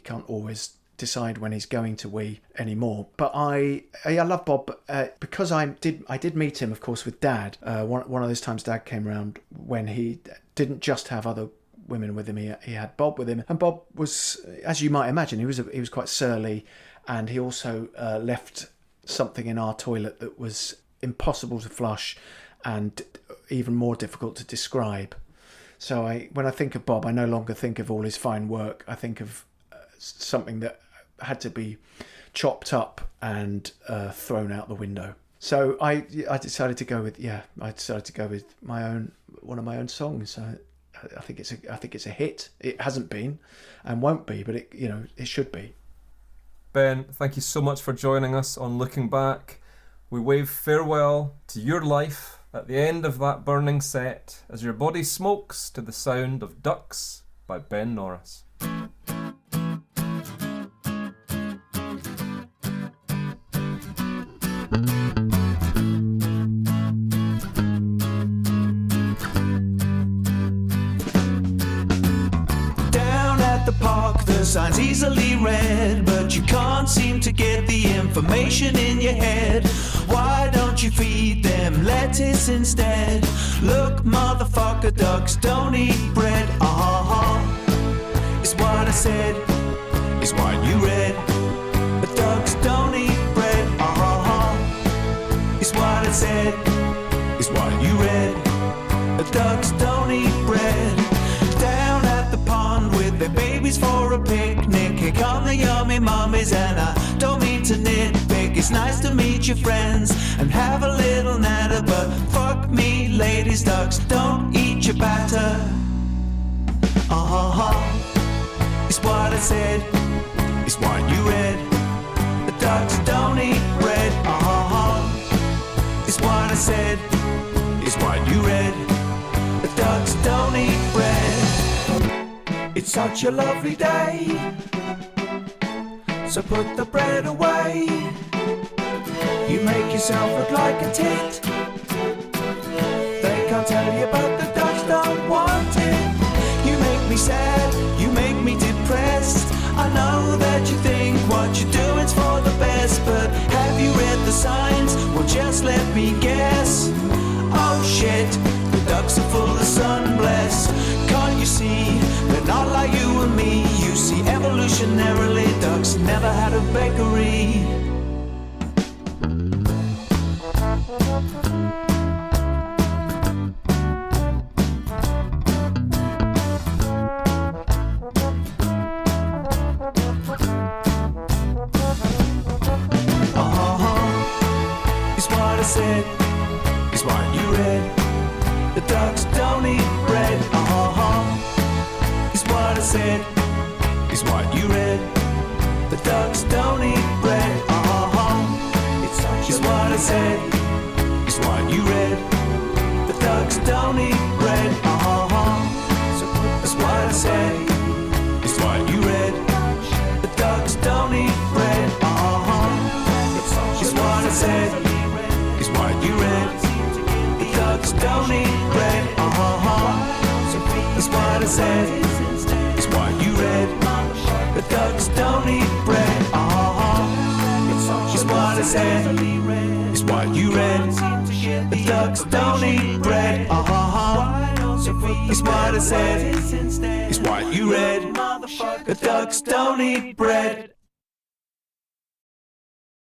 can't always decide when he's going to wee anymore. But I love Bob because I did meet him, of course, with Dad. One of those times Dad came around when he didn't just have other women with him, he had Bob with him, and Bob was, as you might imagine, he was quite surly, and he also left something in our toilet that was impossible to flush and even more difficult to describe. So when I think of Bob, I no longer think of all his fine work. I think of something that had to be chopped up and thrown out the window. So I decided to go with one of my own songs. I think it's a hit. It hasn't been and won't be, but it should be. Ben, thank you so much for joining us on Looking Back. We wave farewell to your life at the end of that burning set as your body smokes to the sound of Ducks by Ben Norris. The sign's easily read, but you can't seem to get the information in your head. Why don't you feed them lettuce instead? Look, motherfucker, ducks don't eat bread. It's what I said, it's what you read. The ducks don't eat bread. It's what I said, it's what you read. The ducks don't eat bread. Down at the pond with their babies for a picnic. Here come the yummy mummies, and I don't mean to nitpick. It's nice to meet your friends and have a little natter, but fuck me, ladies, ducks don't eat your batter. It's what I said, it's what you read. The ducks don't eat bread. It's what I said, it's what you read. The ducks don't eat bread. It's such a lovely day, so put the bread away. You make yourself look like a tit. They can't tell you, but the ducks don't want it. You make me sad, you make me depressed. I know that you think what you're doing's for the best, but have you read the signs? Well, just let me guess. Oh shit, the ducks are full of sun bless. Can't you see, they're not like you and me. You see, evolutionarily, ducks never had a bakery. said. It's what you read. The ducks don't eat bread. It's what I said. It's what you read. The ducks don't eat bread. It's what I said. It's what you read. The ducks don't eat bread. It's what I said. It's what you read. The ducks don't eat bread. It's what I said. It's what you read. The ducks don't eat bread. It's what I said. It's what you read. The ducks don't eat bread. It's what I said. It's what you read. The ducks don't eat bread. It's what I said. It's what you read. The ducks don't eat bread.